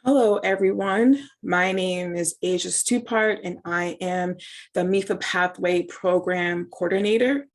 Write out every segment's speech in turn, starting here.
Hello, everyone. My name is Asia Stupart, and I am the MEFA Pathway Program Coordinator.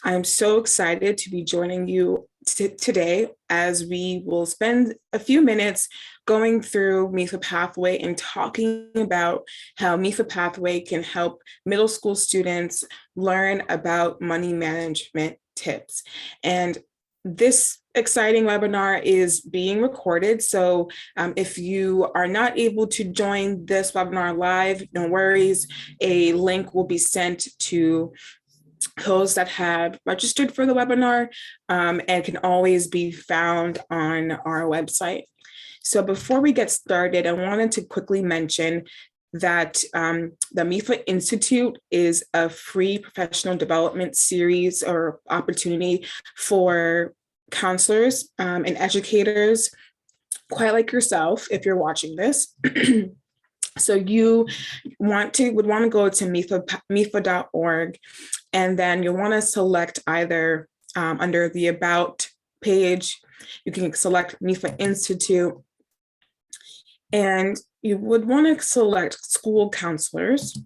I'm so excited to be joining you today as we will spend a few minutes going through MEFA Pathway and talking about how MEFA Pathway can help middle school students learn about money management tips. And this exciting webinar is being recorded. So if you are not able to join this webinar live, no worries. A link will be sent to those that have registered for the webinar and can always be found on our website. So before we get started, I wanted to quickly mention that the MEFA Institute is a free professional development series or opportunity for counselors and educators, quite like yourself, if you're watching this. So you would want to go to MEFA.org, and then you'll want to select either under the About page, you can select MEFA Institute, and you would want to select school counselors,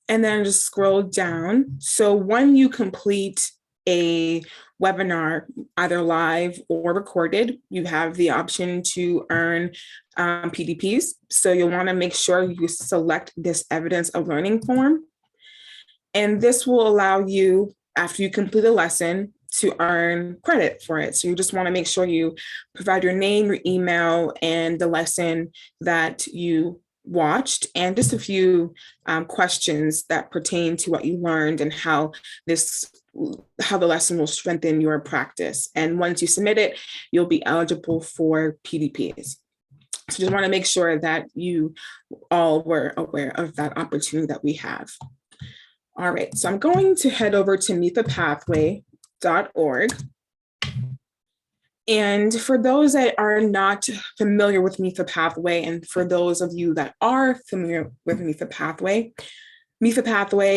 and then just scroll down. So when you complete a webinar, either live or recorded, you have the option to earn PDPs. So you'll want to make sure you select this evidence of learning form. And this will allow you, after you complete a lesson, to earn credit for it. So you just want to make sure you provide your name, your email, and the lesson that you watched, and just a few questions that pertain to what you learned and how the lesson will strengthen your practice. And once you submit it, you'll be eligible for PDPs. So just want to make sure that you all were aware of that opportunity that we have. All right, so I'm going to head over to MEFApathway.org. And for those that are not familiar with MEFA Pathway, and for those of you that are familiar with MEFA Pathway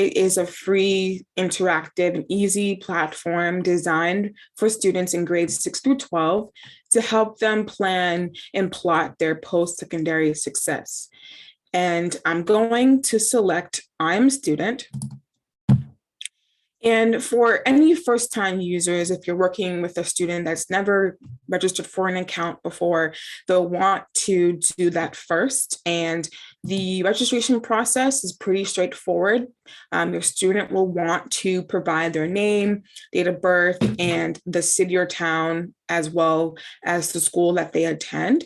is a free, interactive, and easy platform designed for students in grades 6 through 12 to help them plan and plot their post-secondary success. And I'm going to select I'm a student. And for any first-time users, if you're working with a student that's never registered for an account before, they'll want to do that first. And the registration process is pretty straightforward. Your student will want to provide their name, date of birth, and the city or town, as well as the school that they attend.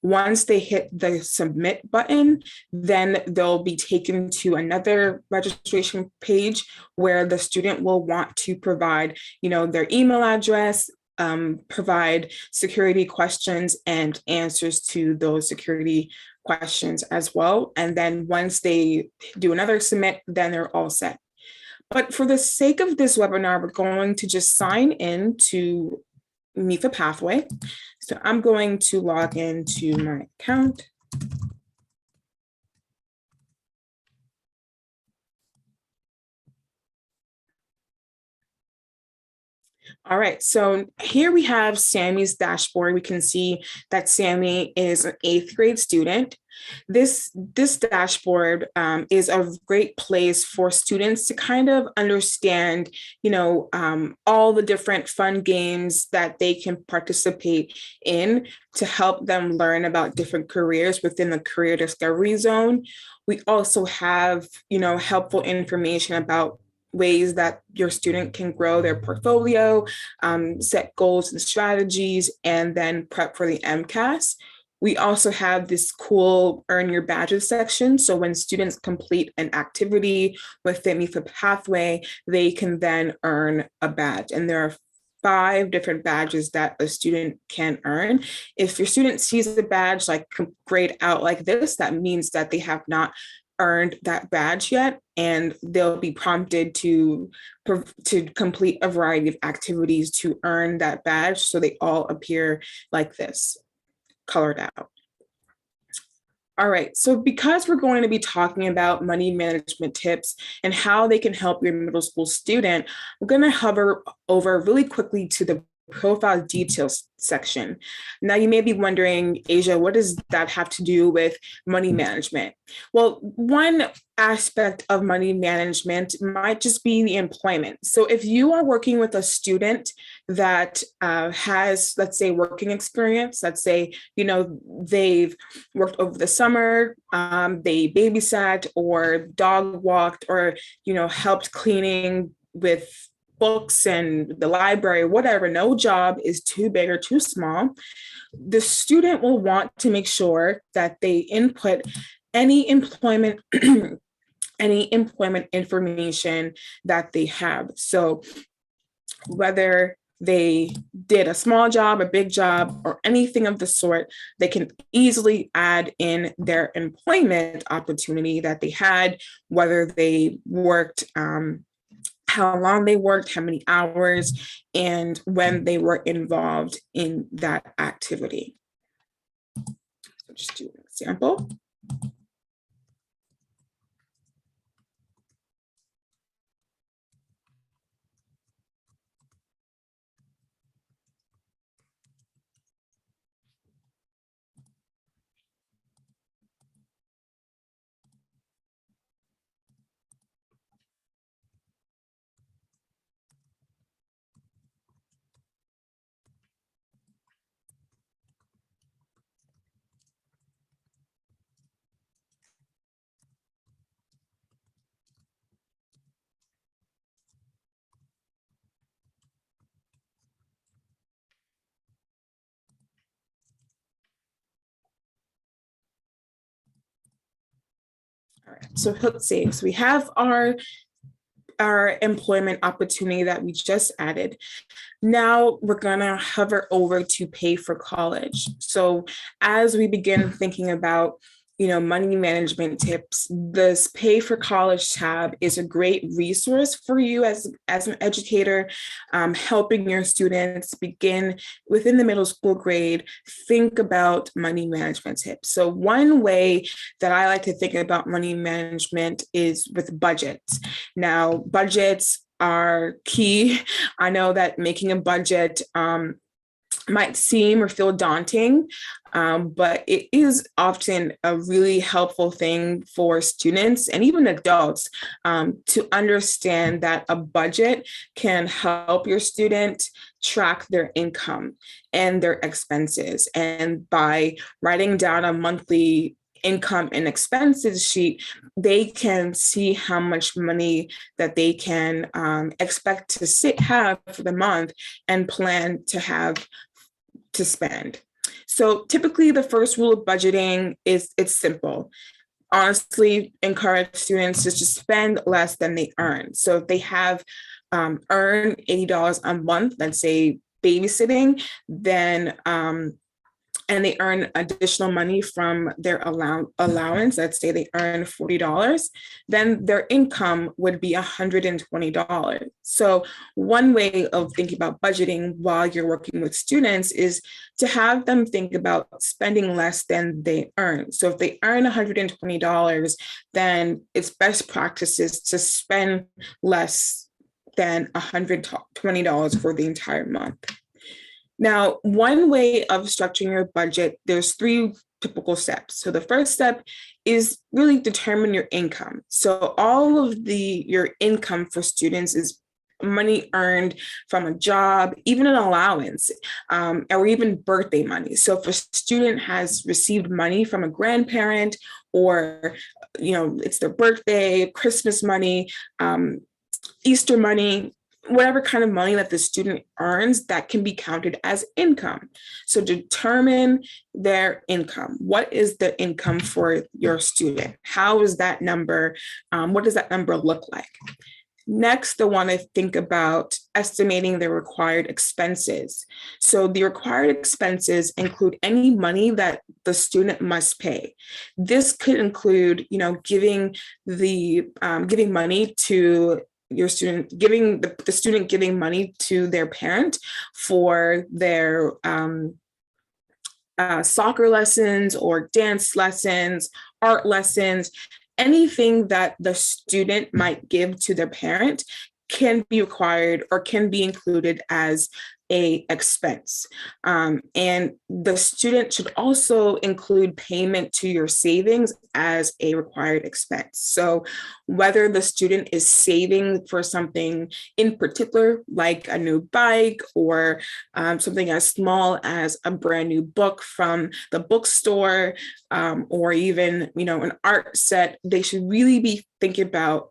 Once they hit the submit button, then they'll be taken to another registration page where the student will want to provide, their email address, provide security questions and answers to those security questions as well. And then once they do another submit, then they're all set. But for the sake of this webinar, we're going to just sign in to MEFA Pathway. So I'm going to log into my account. All right, so here we have Sammy's dashboard. We can see that Sammy is an 8th grade student. This dashboard is a great place for students to kind of understand, all the different fun games that they can participate in to help them learn about different careers within the career discovery zone. We also have, helpful information about ways that your student can grow their portfolio, set goals and strategies, and then prep for the MCAS. We also have this cool Earn Your Badges section. So when students complete an activity with the MEFA Pathway, they can then earn a badge. And there are 5 different badges that a student can earn. If your student sees a badge like grayed out like this, that means that they have not earned that badge yet, and they'll be prompted to complete a variety of activities to earn that badge. So they all appear like this, colored out. All right, so because we're going to be talking about money management tips and how they can help your middle school student, we're going to hover over really quickly to the profile details section. Now you may be wondering, Asia, what does that have to do with money management? Well, one aspect of money management might just be the employment. So if you are working with a student that has, let's say, working experience, let's say, they've worked over the summer, they babysat or dog walked or, helped cleaning with books and the library, whatever, no job is too big or too small. The student will want to make sure that they input any employment any employment information that they have. So whether they did a small job, a big job, or anything of the sort, they can easily add in their employment opportunity that they had, whether they worked, how long they worked, how many hours, and when they were involved in that activity. So just do an example. All right, so let's see. So we have our employment opportunity that we just added. Now we're gonna hover over to pay for college. So as we begin thinking about money management tips, this pay for college tab is a great resource for you as an educator, helping your students begin within the middle school grade, think about money management tips. So one way that I like to think about money management is with budgets. Now, budgets are key. I know that making a budget might seem or feel daunting, but it is often a really helpful thing for students and even adults to understand that a budget can help your student track their income and their expenses. And by writing down a monthly income and expenses sheet, they can see how much money that they can expect to have for the month and plan to spend. So typically the first rule of budgeting is it's simple. Honestly, encourage students to just spend less than they earn. So if they have earned $80 a month, let's say babysitting, then and they earn additional money from their allowance, let's say they earn $40, then their income would be $120. So one way of thinking about budgeting while you're working with students is to have them think about spending less than they earn. So if they earn $120, then it's best practices to spend less than $120 for the entire month. Now, one way of structuring your budget, there's 3 typical steps. So the first step is really determine your income. So all of your income for students is money earned from a job, even an allowance, or even birthday money. So if a student has received money from a grandparent, or it's their birthday, Christmas money, Easter money, whatever kind of money that the student earns, that can be counted as income. So determine their income. What is the income for your student? How is that number? What does that number look like? Next, I want to think about estimating the required expenses. So the required expenses include any money that the student must pay. This could include, giving money to your student, giving the student giving money to their parent for their soccer lessons or dance lessons, art lessons. Anything that the student might give to their parent can be required or can be included as a expense. And the student should also include payment to your savings as a required expense. So whether the student is saving for something in particular, like a new bike or something as small as a brand new book from the bookstore, or even, an art set, they should really be thinking about,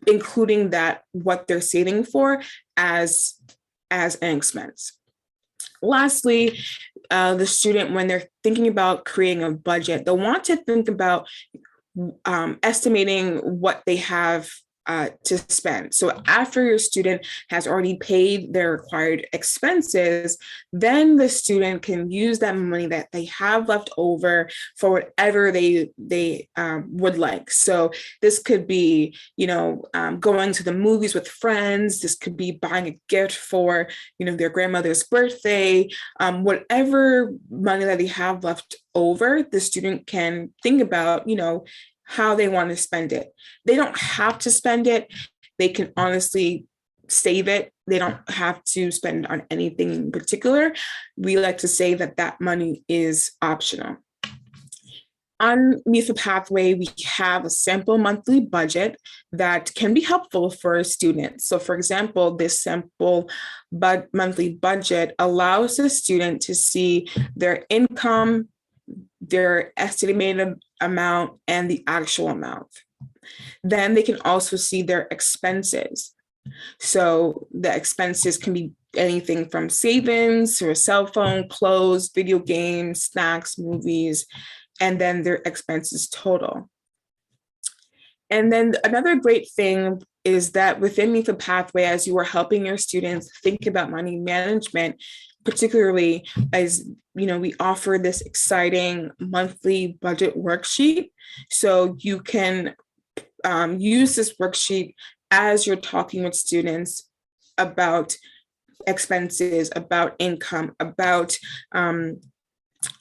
including that, what they're saving for as an expense. Lastly, the student, when they're thinking about creating a budget, they'll want to think about estimating what they have to spend. So after your student has already paid their required expenses, then the student can use that money that they have left over for whatever they would like. So this could be, going to the movies with friends. This could be buying a gift for, their grandmother's birthday. Whatever money that they have left over, the student can think about, how they want to spend it. They don't have to spend it. They can honestly save it. They don't have to spend on anything in particular. We like to say that money is optional. On MEFA Pathway, we have a sample monthly budget that can be helpful for students. So for example, this sample monthly budget allows the student to see their income, their estimated amount, and the actual amount. Then they can also see their expenses. So the expenses can be anything from savings to a cell phone, clothes, video games, snacks, movies, and then their expenses total. And then another great thing is that within MEFA Pathway, as you are helping your students think about money management, particularly as we offer this exciting monthly budget worksheet. So you can use this worksheet as you're talking with students about expenses, about income, about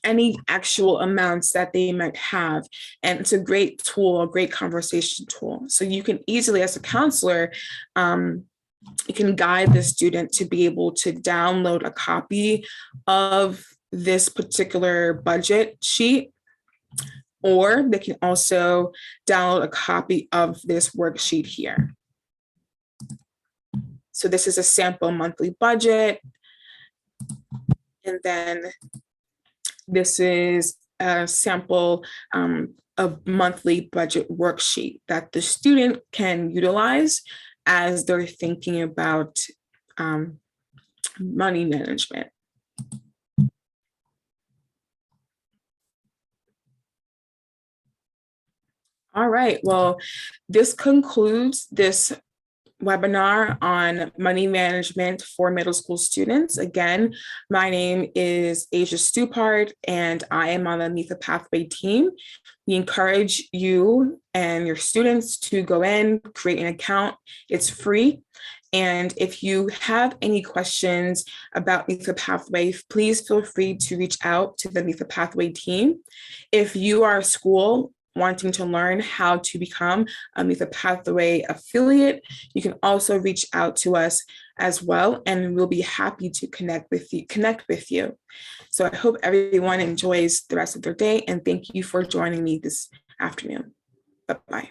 any actual amounts that they might have. And it's a great tool, a great conversation tool. So you can easily, as a counselor, you can guide the student to be able to download a copy of this particular budget sheet, or they can also download a copy of this worksheet here. So this is a sample monthly budget. And then this is a sample a monthly budget worksheet that the student can utilize as they're thinking about money management. All right, well, this concludes this webinar on money management for middle school students. Again, my name is Asia Stupart, and I am on the MEFA Pathway team. We encourage you and your students to go in, create an account. It's free. And if you have any questions about MEFA Pathway, please feel free to reach out to the MEFA Pathway team. If you are a school wanting to learn how to become a MEFA Pathway affiliate, you can also reach out to us as well, and we'll be happy to connect with you. So I hope everyone enjoys the rest of their day, and thank you for joining me this afternoon. Bye-bye.